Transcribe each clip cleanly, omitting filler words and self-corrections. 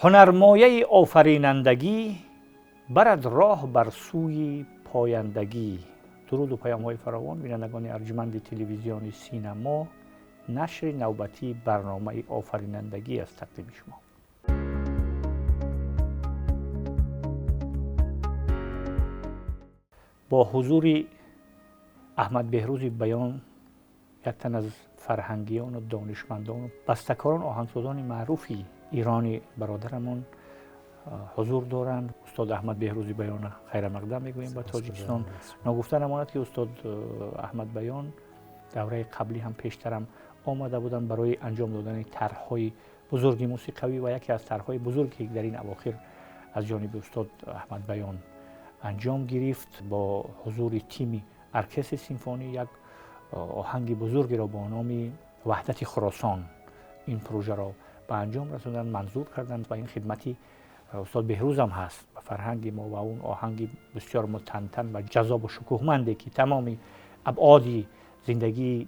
هنرمایه آفرینندگی برد راه بر سوی پایندگی. درود و پیام‌های فراوان بینندگان ارجمند تلویزیون سینما. نشر نوبتی برنامه آفرینندگی از تقدیم شما. با حضور احمد بهروز بیان، یک تن از فرهنگیان و دانشمندان و بسته‌کاران آهنگسازان معروفی ایرانی برادرمون حضور دارند. استاد احمد بهروز بیان خیر مقدم میگوییم به تاجیکستان. ناگفتن امانت که استاد احمد بیان دوره قبلی هم پیشترم آمده بودند برای انجام دادن طرح‌های بزرگی موسیقوی و یکی از طرح‌های بزرگی که در این اواخر از جانب استاد احمد بیان انجام گرفت با حضور تیمی ارکستر سیمفونی یک آهنگ بزرگی را با نام وحدت خراسان این پروژه را به انجام رساندن، منظور کردند و این خدمتی استاد بهروز هم هست و فرهنگ ما و اون آهنگ بسیار متن‌تن و جذاب و شکوهمندی که تمامی ابعادی زندگی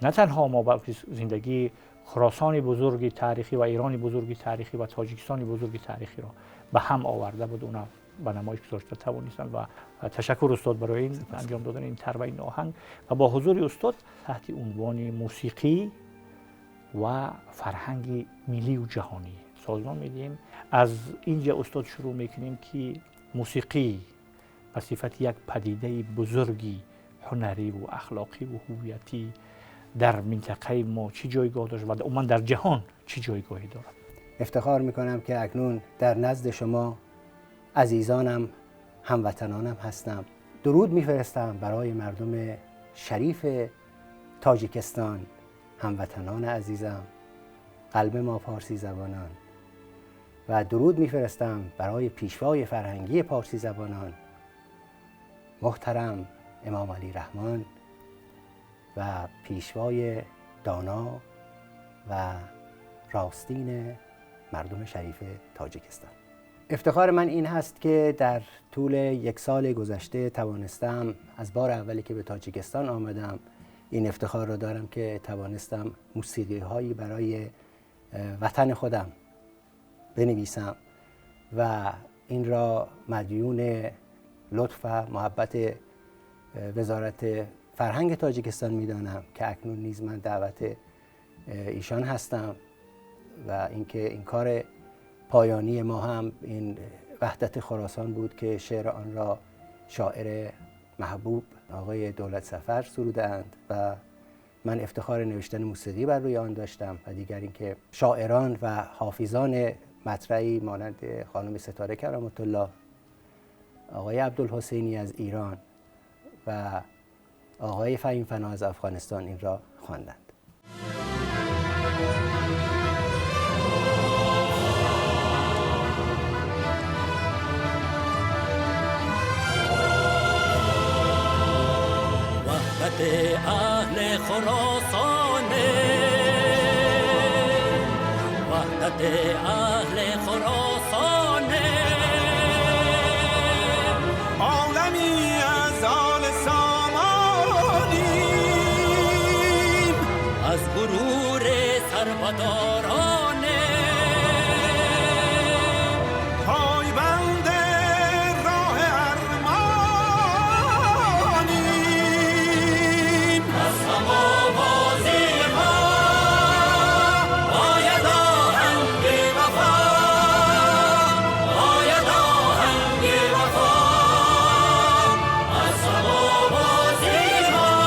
نه تنها ما بلکه زندگی خراسان بزرگ تاریخی و ایران بزرگ تاریخی و تاجیکستان بزرگ تاریخی را به هم آورده بود. اونا به نمایش گذاشته توانستند و تشکر استاد برای این انجام دادن این طرح و این آهنگ و با حضور استاد تحت عنوان موسیقی و فرهنگ ملی و جهانی سازمان میدیم. از اینجا استاد شروع میکنیم که موسیقی به صفت یک پدیده بزرگی هنری و اخلاقی و هویتی در منطقه ما چی جایگاه داشت و عموما در جهان چی جایگاهی دارد. افتخار میکنم که اکنون در نزد شما عزیزانم هموطنانم هستم. درود میفرستم برای مردم شریف تاجیکستان، هموطنان عزیزم، قلب ما پارسی زبانان، و درود میفرستم برای پیشوای فرهنگی پارسی زبانان محترم امام علی رحمان و پیشوای دانا و راستین مردم شریف تاجیکستان. افتخار من این هست که در طول یک سال گذشته توانستم از بار اولی که به تاجیکستان آمدم این افتخار را دارم که توانستم موسیقی هایی برای وطن خودم بنویسم و این را مدیون لطف و محبت وزارت فرهنگ تاجیکستان میدانم که اکنون نیز من دعوت ایشان هستم و اینکه این کار پایانی ما هم این وحدت خراسان بود که شعر آن را شاعر محبوب آقای دولت سفر سرودند و من افتخار نوشتن موسیقی بر روی آن داشتم و دیگر اینکه شاعران و حافظان مطرحی مانند خانم ستاره کرامت الله، آقای عبدالحسینی از ایران و آقای فهیم فنا از افغانستان این را خواندند. وحدت اهل خراسان، وحدت اهل خراسان، عالمی از آل سامانیم، از غرور سربداران پایبند راه ارمانیم. از هم آوازی ما باید آهنگ وفا، باید آهنگ وفا، از هم آوازی ما.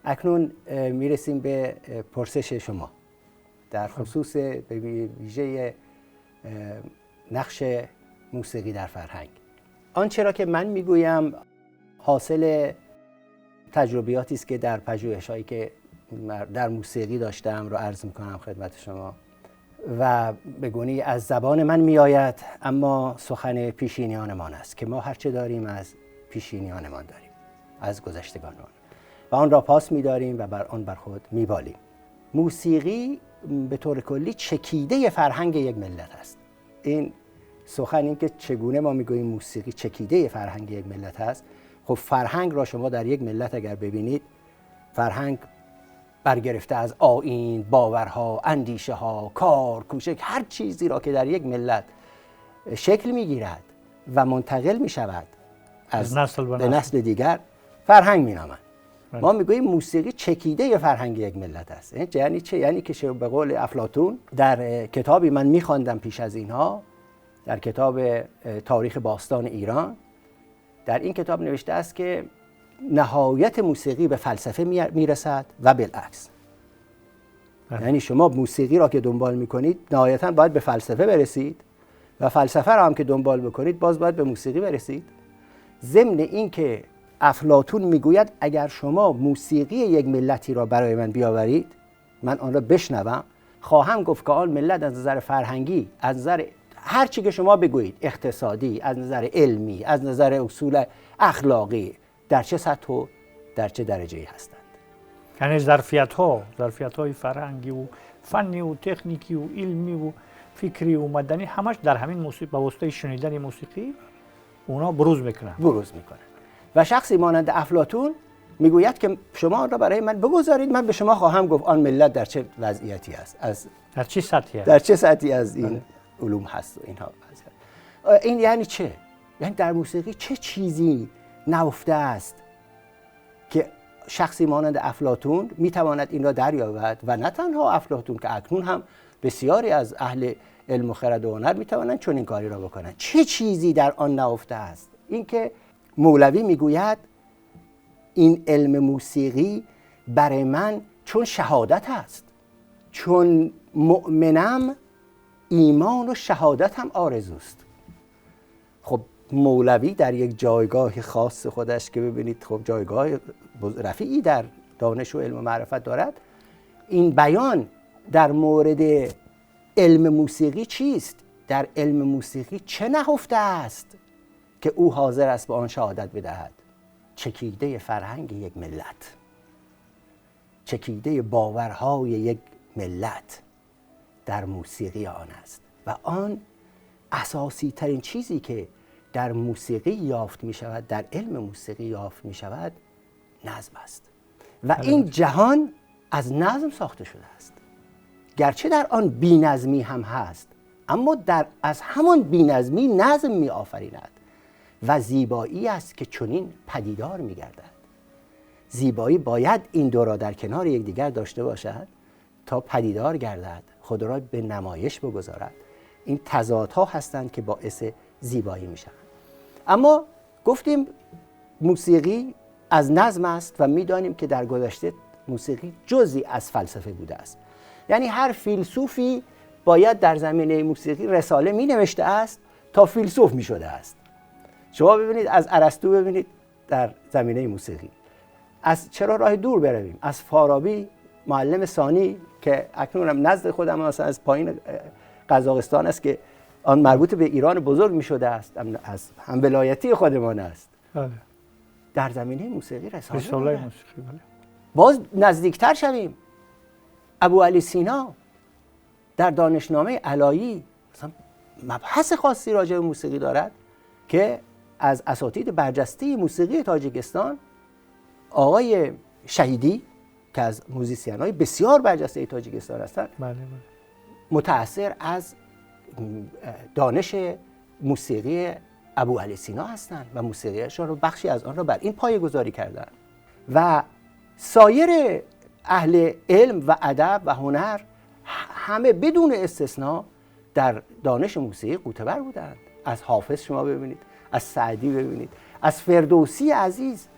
اکنون میرسیم به پرسش شما در خصوص به ویژه نقش موسیقی در فرهنگ. آنچه را که من میگویم حاصل تجربیاتی است که در پژوهش‌هایی که در موسیقی داشتم را عرض میکنم خدمت شما و به گونه‌ای از زبان من میآید، اما سخن پیشینیانمان است که ما هرچه داریم از پیشینیانمان داریم، از گذشتگانمان، و آن را پاس می‌داریم و بر آن بر خود می‌بالیم. موسیقی به طور کلی چکیده فرهنگ یک ملت است. این سخن این که چگونه ما میگوییم موسیقی چکیده فرهنگ یک ملت است. خب فرهنگ را شما در یک ملت اگر ببینید، فرهنگ برگرفته از آیین، باورها، اندیشه ها، کار، کوشش، هر چیزی را که در یک ملت شکل میگیرد و منتقل میشود از نسل به نسل دیگر فرهنگ مینامند. ما میگوییم موسیقی چکیده فرهنگ یک ملت است. یعنی چه؟ یعنی که به قول افلاطون در کتابی من میخواندم پیش از اینها، در کتاب تاریخ باستان ایران، در این کتاب نوشته است که نهایت موسیقی به فلسفه میرسد و بالعکس. یعنی شما موسیقی را که دنبال میکنید نهایتا باید به فلسفه برسید و فلسفه را هم که دنبال بکنید باز باید به موسیقی برسید. ضمن این که افلاطون میگوید اگر شما موسیقی یک ملتی را برای من بیاورید، من آن را بشنوم، خواهم گفت که آن ملت از نظر فرهنگی، از نظر هر چی که شما بگویید، اقتصادی، از نظر علمی، از نظر اصول اخلاقی، در چه سطح و در چه درجه‌ای هستند. یعنی ظرفیت‌های فرهنگی و فنی و تکنیکی و علمی و فکری و مدنی همش در همین موسیقی با واسطه شنیدن موسیقی اونا بروز میکنن. و شخصی مانند افلاطون میگوید که شما آن را برای من بگذارید، من به شما خواهم گفت آن ملت در چه وضعیتی است، از در چه سطحی است، در چه سطحی از این علوم هست و اینها. این یعنی چه؟ یعنی در موسیقی چه چیزی نهفته است که شخصی مانند افلاطون میتواند این را دریابد و نه تنها افلاطون که اکنون هم بسیاری از اهل علم و خرد و هنر میتوانند چون این کاری را بکنند. چه چیزی در آن نهفته است؟ اینکه مولوی میگوید این علم موسیقی برای من چون شهادت است، چون مؤمنم ایمان و شهادت هم آرزوست. خب مولوی در یک جایگاه خاص خودش که ببینید خب جایگاه رفیعی در دانش و علم و معرفت دارد، این بیان در مورد علم موسیقی چیست؟ در علم موسیقی چه نهفته است که او حاضر است به آن شهادت بدهد؟ چکیده فرهنگ یک ملت، چکیده باورهای یک ملت در موسیقی آن است و آن اساسی ترین چیزی که در موسیقی یافت می شود، در علم موسیقی یافت می شود، نظم است و این جهان از نظم ساخته شده است. گرچه در آن بی‌نظمی هم هست، اما از همان بی‌نظمی نظم می آفریند و زیبایی است که چنین پدیدار می گردد. زیبایی باید این دو را در کنار یکدیگر داشته باشد تا پدیدار گردد، خود را به نمایش بگذارد. این تضادها هستند که باعث زیبایی می شوند. اما گفتیم موسیقی از نظم است و می‌دانیم که در گذشته موسیقی جزئی از فلسفه بوده است. یعنی هر فیلسوفی باید در زمینه موسیقی رساله می‌نوشته است تا فیلسوف می‌شده است. شما ببینید از ارسطو ببینید در زمینه موسیقی، از چرا راه دور برویم، از فارابی معلم ثانی که اکنون هم نزد خودم مثلا از پایین قزاقستان است که آن مربوط به ایران بزرگ می‌شده است، از هم ولایتی خودمان است. در زمینه موسیقی رساله موسیقی. باز نزدیکتر شویم، ابوعلی سینا در دانشنامه علایی مثلا مبحث خاصی راجع به موسیقی دارد که از اساتید برجسته موسیقی تاجیکستان آقای شهیدی که از موزیسین‌های بسیار برجسته تاجیکستان هستند، متأثر از دانش موسیقی ابوعلی سینا هستند و موسیقیشان رو بخشی از آن را بر این پایه گذاری کردند و سایر اهل علم و ادب و هنر همه بدون استثناء در دانش موسیقی غوطه‌ور بودند. از حافظ شما ببینید، از سعدی ببینید، از فردوسی عزیز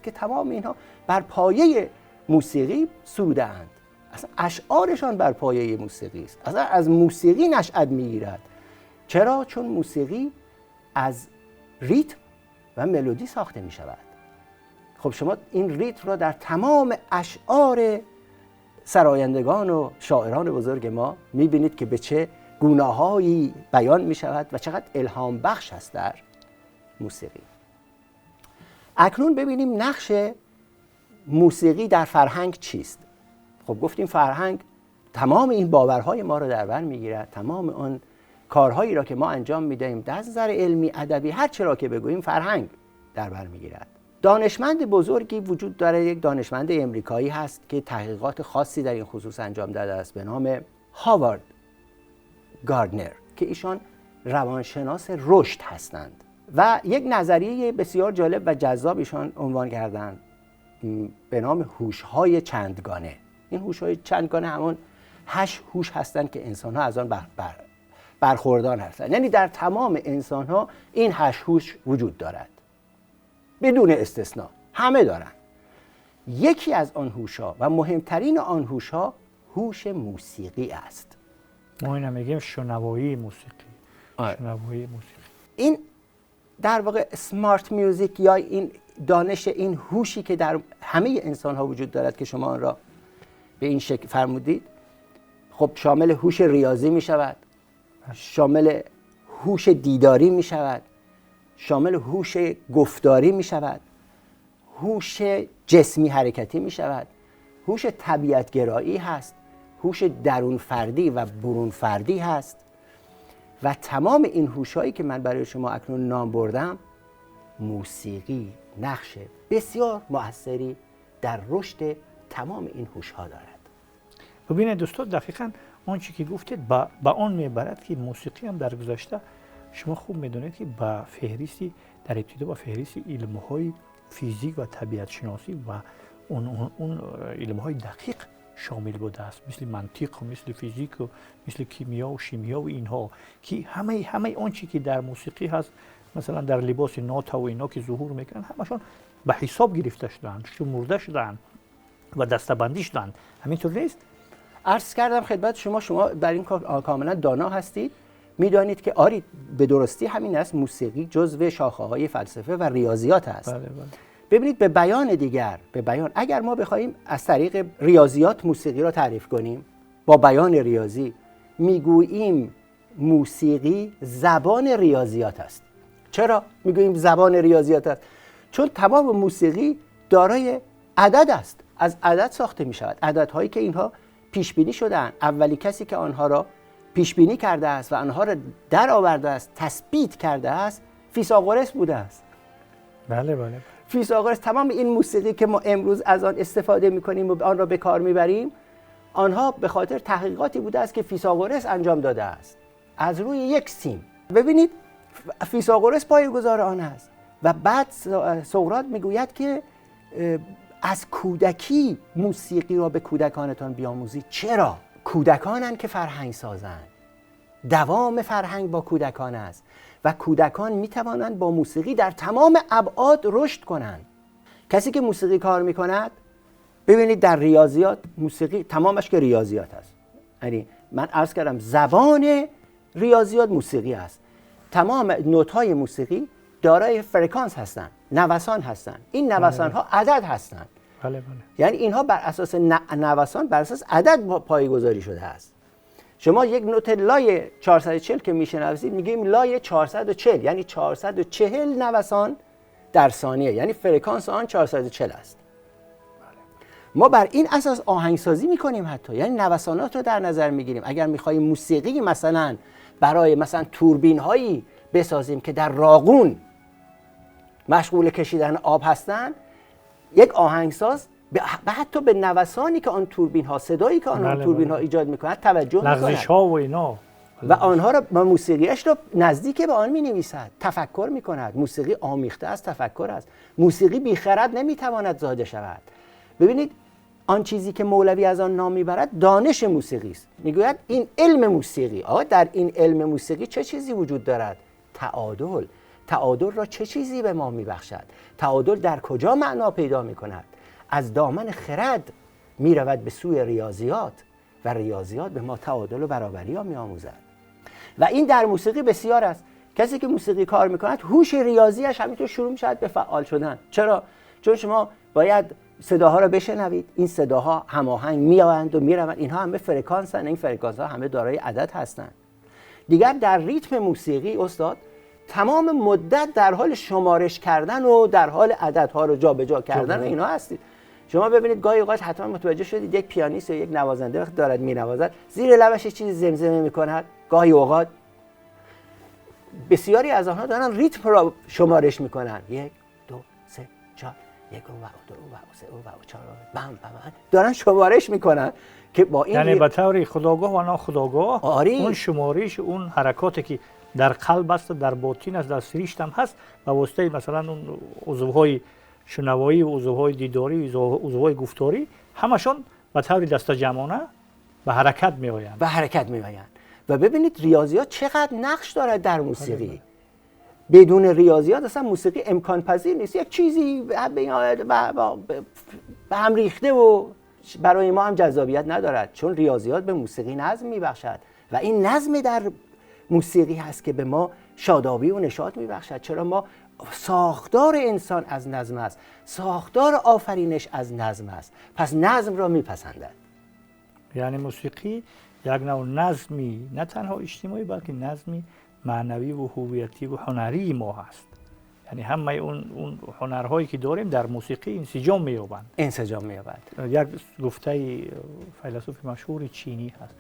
که تمام اینها بر پایه موسیقی سروده‌اند. اصلا اشعارشان بر پایه موسیقی است. اصلا از موسیقی نشأت می‌گیرد. چرا؟ چون موسیقی از ریتم و ملودی ساخته می‌شود. خب شما این ریتم را در تمام اشعار سرایندگان و شاعران بزرگ ما می‌بینید که به چه گونه‌هایی بیان می‌شود و چقدر الهام بخش است در موسیقی. اکنون ببینیم نقش موسیقی در فرهنگ چیست؟ خب گفتیم فرهنگ تمام این باورهای ما رو در بر می‌گیرد، تمام آن کارهایی را که ما انجام می‌دهیم در نظر علمی، ادبی، هر چه را که بگوییم فرهنگ در بر می‌گیرد. دانشمند بزرگی وجود داره، یک دانشمند امریکایی هست که تحقیقات خاصی در این خصوص انجام داده است به نام هاوارد گاردنر که ایشان روانشناس رشد هستند و یک نظریه بسیار جالب و جذاب ایشان عنوان کردند به نام هوش‌های چندگانه. این هوش‌های چندگانه همون 8 هوش هستند که انسان‌ها از آن برخوردار هستند. یعنی در تمام انسان‌ها این 8 هوش وجود دارد بدون استثنا، همه دارن. یکی از آن هوش‌ها و مهمترین آن هوش‌ها هوش موسیقی است. ما اینو میگیم شنوایی موسیقی. شنوایی موسیقی. این در واقع اسمارت میوزیک یا این دانش، این هوشی که در همه انسان‌ها وجود دارد که شما آن را به این شکل فرمودید، خب شامل هوش ریاضی می شود، شامل هوش دیداری می شود، شامل هوش گفتاری می شود، هوش جسمی حرکتی می شود، هوش طبیعت گرایی هست، هوش درون فردی و برون فردی هست و تمام این هوش‌هایی که من برای شما اکنون نام بردم، موسیقی نقش بسیار مؤثری در رشد تمام این هوش‌ها دارد. ببینید دوستان، دقیقاً آنچه که گفتید با آن میبرد که موسیقی هم در گذشته شما خوب میدونید که با فهرستی در ابتدا با فهرست علم‌های فیزیک و طبیعت شناسی و اون علم‌های دقیق شامل بوده است، مثل منطق و مثل فیزیک و مثل کیمیا و شیمیا و اینها که همه آنچه که در موسیقی هست، مثلا در لباس نوتا و اینا که ظهور میکنن، همشون به حساب گرفته شدن، شمرده شدن و دسته‌بندی شدن. همینطور نیست؟ عرض کردم خدمت شما در این کار کاملا دانا هستید، میدانید که آری به درستی همین است. موسیقی جزو شاخه‌های فلسفه و ریاضیات است. بله. ببینید به بیان دیگر، اگر ما بخوایم از طریق ریاضیات موسیقی را تعریف کنیم، با بیان ریاضی میگوییم موسیقی زبان ریاضیات است. چرا میگوییم زبان ریاضیات است؟ چون تمام موسیقی دارای عدد است، از عدد ساخته می شود. عددهایی که اینها پیش بینی شدن، اولی کسی که آنها را پیش بینی کرده است و آنها را در آورده است، تثبیت کرده است، فیثاغورس بوده است. بله. فیثاغورس. تمام این موسیقی که ما امروز از آن استفاده می‌کنیم و آن را به کار می‌بریم، آنها به خاطر تحقیقاتی بوده است که فیثاغورس انجام داده است از روی یک سیم. ببینید فیثاغورس پایه‌گذار آن است و بعد سقراط میگوید که از کودکی موسیقی را به کودکانتان بیاموزید. چرا؟ کودکانن که فرهنگ سازند. دوام فرهنگ با کودکان است و کودکان میتوانند با موسیقی در تمام ابعاد رشد کنند. کسی که موسیقی کار میکند، ببینید در ریاضیات، موسیقی تمامش که ریاضیات است. یعنی من عرض کردم زبان ریاضیات موسیقی است. تمام نوت‌های موسیقی دارای فرکانس هستند، نوسان هستند. این نوسان ها عدد هستند. بله. یعنی اینها بر اساس نوسان، بر اساس عدد پایه‌گذاری شده است. شما یک نوت لای 440 که میشنوید میگیم لای 440، یعنی 440 نوسان در ثانیه، یعنی فرکانس آن 440 است. ما بر این اساس آهنگسازی میکنیم، حتی یعنی نوسانات رو در نظر میگیریم. اگر میخوایم موسیقی مثلا برای مثلا توربین هایی بسازیم که در راغون مشغول کشیدن آب هستن، یک آهنگساز حتی به نوسانی که آن توربین ها، صدایی که آن توربین ها ایجاد میکنند توجه میکند، لغزش ها و اینا، و آنها را با موسیقیش را نزدیک به آن مینویسد، تفکر میکند. موسیقی آمیخته از تفکر است. موسیقی بیخرد نمیتواند زاده شود. ببینید آن چیزی که مولوی از آن نام میبرد دانش موسیقی است. میگوید این علم موسیقی. آقا در این علم موسیقی چه چیزی وجود دارد؟ تعادل. تعادل را چه چیزی به ما میبخشد؟ تعادل در کجا معنا پیدا میکند؟ از دامن خرد میرود به سوی ریاضیات و ریاضیات به ما تعادل و برابری ها میآموزد. و این در موسیقی بسیار است. کسی که موسیقی کار میکند هوش ریاضیش همینطور شروع میشود به فعال شدن. چرا؟ چون شما باید صداها را بشنوید. این صداها هماهنگ میآیند و میروند. اینها همه فرکانس هستند. این فرکانس ها همه دارای عدد هستند. دیگر در ریتم موسیقی استاد تمام مدت در حال شمارش کردن و در حال عددها رو جابجا کردن و اینا هستید. شما ببینید گاهی اوقات حتما متوجه شدید یک پیانیست یا یک نوازنده وقتی دارد می‌نوازد زیر لبش چیزی زمزمه می‌کند. گاهی اوقات بسیاری از آنها دارن ریتم را شمارش می‌کنن. 1 2 3 4. یک و دو و سه و چهار بم دارن شمارش میکنن که با این یعنی به طور خودآگاه و ناخودآگاه آری. اون شمارش اون حرکاتی که در قلب است، در باطن است، در سریشت هم هست، به واسطه مثلا اون عضوهای شنوایی و عضوهای دیداری و عضوهای گفتاری همشون به طور دست جمعانه به حرکت میآیند. و ببینید ریاضیات چقدر نقش دارد در موسیقی. بدون ریاضیات اصلا موسیقی امکان پذیر نیست. یک چیزی به هم ریخته و برای ما هم جذابیت ندارد، چون ریاضیات به موسیقی نظم میبخشد و این نظم در موسیقی هست که به ما شادابی و نشاط میبخشد. چرا ما ساختار انسان از نظم است، ساختار آفرینش از نظم است، پس نظم را میپسندد. یعنی موسیقی یک نوع نظمی نه تنها اجتماعی بلکه نظمی معنوی و هویتی و هنری ما هست. یعنی همه اون هنرهایی که داریم در موسیقی انسجام می‌یابند. یک گفته فیلسوف مشهور چینی هست،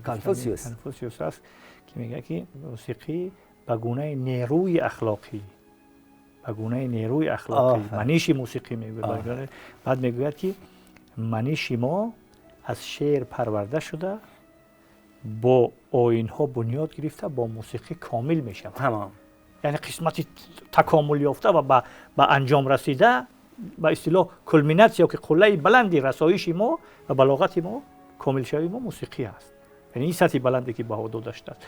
کنفوسیوس هست که میگه که موسیقی به گونه نیروی اخلاقی منیش موسیقی میگه. بعد میگوید که منیش ما از شعر پرورده شده، با آیین‌ها بنیاد گرفته، با موسیقی کامل میشه. تمام. یعنی قسمتی تکامل یافته و به انجام رسیده، به اصطلاح کلمیناسیون که قله بلندی رسایش ما و بلاغت ما کامل شوی ما موسیقی است. یعنی این سطح بلندی که بهادو داشته است.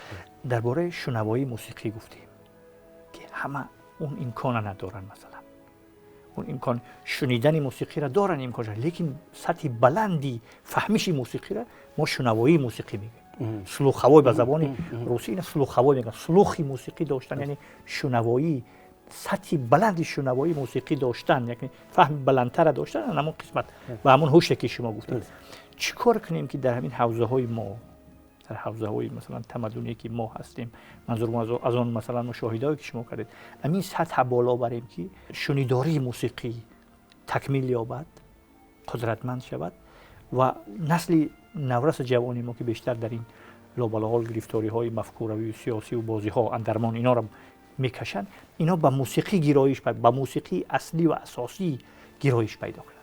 درباره شنوایی موسیقی گفتیم که همه اون امکان ندارن، مثلا اون امکان شنیدن موسیقی را دارن امکانش، لیکن سطح بلندی فهمیش موسیقی را ما شنوایی موسیقی میگیم. سلوخوای به زبان روسی این سلوخوای میگن، سلوخی موسیقی داشتن یعنی شنوایی، سطح بلندی شنوایی موسیقی داشتن، یعنی فهم بلندتر داشتن. همون قسمت و همون هوشی که شما گفتید. چیکار کنیم که در همین حوزه‌های ما، در حوزه‌های مثلا تمدنی که ما هستیم، منظور از اون مثلا مشاهده‌ای که شما کردید، همین سطح بالا بریم که شنیداری موسیقی تکمیل یابد، قدرتمند شود و نسل نورس جوانی ما که بیشتر در این لابلاحال گرفتاری‌های مفکوروی و سیاسی و بازی‌ها اندرمان اینا را میکشن، اینا به موسیقی گرایش پیدا، به موسیقی اصلی و اساسی گرایش پیدا کنند.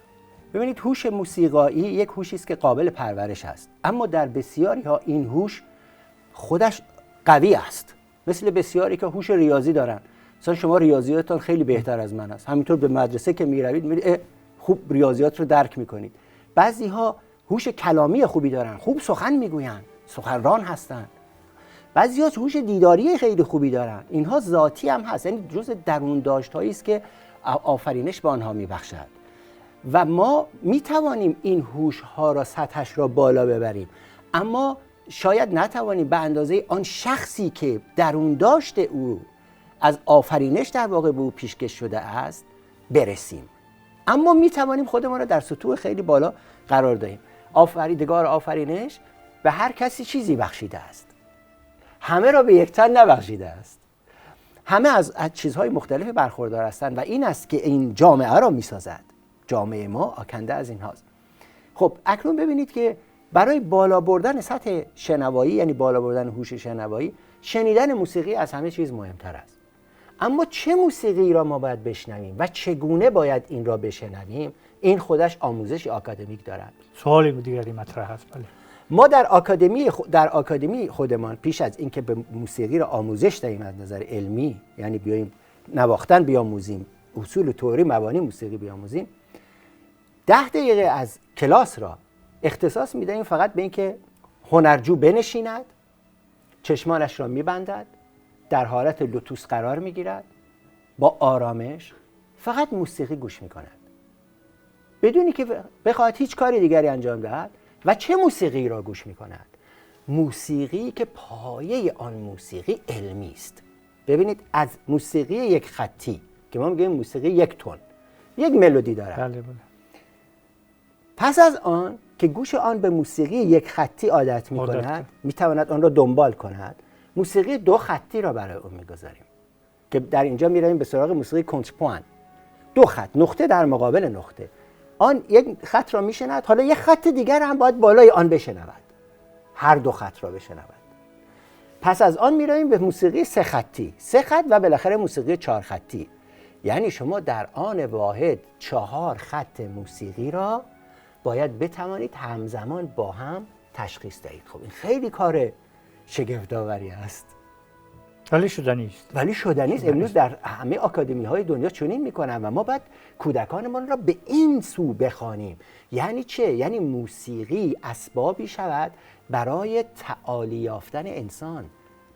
ببینید هوش موسیقایی یک هوشی است که قابل پرورش است، اما در بسیاری ها این هوش خودش قوی است. مثل بسیاری که هوش ریاضی دارن. مثلا شما ریاضیاتتون خیلی بهتر از من است، همینطور به مدرسه که میروید میبینید خوب ریاضیات رو درک میکنید. بعضی ها هوش کلامی خوبی دارن، خوب سخن میگوین، سخنران هستن. بعضی ها هوش دیداری خیلی خوبی دارن. اینها ذاتی هم هست، یعنی جزء درون داشتهایی است که آفرینش به آنها میبخشد و ما میتوانیم این هوش ها را سطحش را بالا ببریم، اما شاید نتوانیم به اندازه آن شخصی که درون داشت او از آفرینش در واقع به او پیشکش شده است برسیم. اما میتوانیم خودمان را در سطوح خیلی بالا قرار دهیم. آفریدگار آفرینش به هر کسی چیزی بخشیده است، همه را به یک تن نبخشیده است. همه از چیزهای مختلف برخوردار هستند و این است که این جامعه را میسازد. جامعه ما آکنده از این هاست. خب اکنون ببینید که برای بالا بردن سطح شنوایی، یعنی بالا بردن هوش شنوایی، شنیدن موسیقی از همه چیز مهمتر است. اما چه موسیقی را ما باید بشنویم و چگونه باید این را بشنویم، این خودش آموزش آکادمیک دارد. سوال دیگری مطرح است. بله. ما در آکادمی خودمان پیش از اینکه به موسیقی را آموزش دهیم از نظر علمی، یعنی بیایم نواختن بیاموزیم، اصول و تئوری مبانی موسیقی بیاموزیم، 10 دقیقه از کلاس را اختصاص میدهیم فقط به اینکه هنرجو بنشیند، چشمانش را میبندد، در حالت لوتوس قرار میگیرد، با آرامش فقط موسیقی گوش میکند بدونی که بخواهد هیچ کاری دیگری انجام دهد. و چه موسیقی را گوش میکند؟ موسیقی که پایه آن موسیقی علمی است. ببینید از موسیقی یک خطی که ما میگیم موسیقی یک تون، یک ملودی دارد. بله بله. پس از آن که گوش آن به موسیقی یک خطی عادت میکند، میتواند آن را دنبال کند. موسیقی 2 خطی را برای اون میگذاریم که در اینجا میرویم به سراغ موسیقی کنترپوان. 2 خط، نقطه در مقابل نقطه. آن یک خط را میشنود، حالا یک خط دیگر هم باید بالای آن بشنود، هر 2 خط را بشنود. پس از آن میرویم به موسیقی 3 خطی، 3 خط و بالاخره موسیقی 4 خطی یعنی شما در آن واحد 4 خط موسیقی را باید بتوانید همزمان با هم تشخیص دهید. خب این خیلی کار شگفت‌آوری است، ولی شدنی است. ولی شدنی است. امروز در همه آکادمی‌های دنیا چنین می‌کنن و ما باید کودکانمان را به این سو بخوانیم. یعنی چه؟ یعنی موسیقی اسبابی شود برای تعالی یافتن انسان،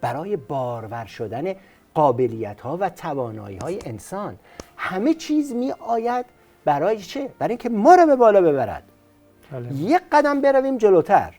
برای بارور شدن قابلیت‌ها و توانایی‌های انسان. همه چیز می‌آید برای چه؟ برای اینکه ما را به بالا ببرد. بله. یک قدم برویم جلوتر.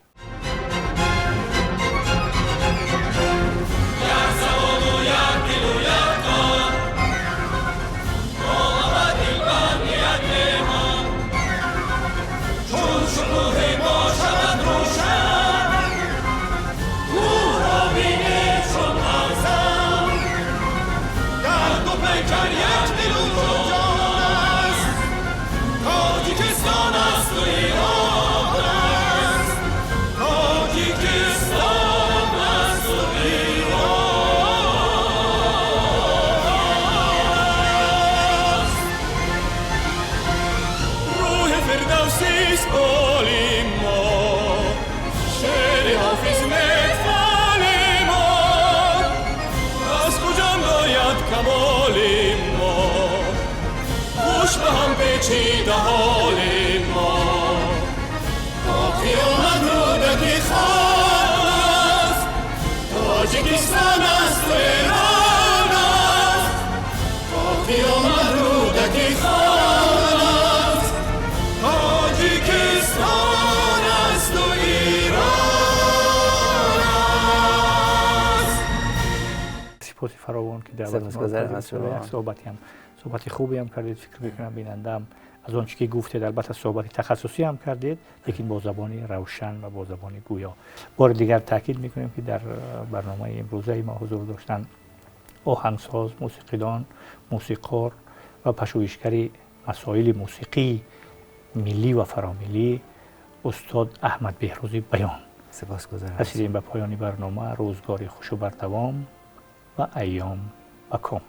پیچیده حال ما باقی آمد رودکی خان است، تاجیکستان است و ایران است. باقی آمد رودکی خان است، تاجیکستان است و ایران است. سپاس فراوان که دعوت سپاسگزارم از شما. صحبت خوبی هم کردید. فکر میکنم بینندم از آنچه که گفتید البته صحبت تخصصی هم کردید، لیکن با زبانی روشن و با زبانی گویا. بار دیگر تاکید میکنیم که در برنامه امروزه ما حضور داشتن آهنگساز، موسیقیدان، موسیقار و پژوهشگر مسائل موسیقی ملی و فراملی استاد احمد بهروزی بیان. سپاسگزارم. رسیدیم به پایان برنامه. روزگاری خوش و بردوام و ایام بکام.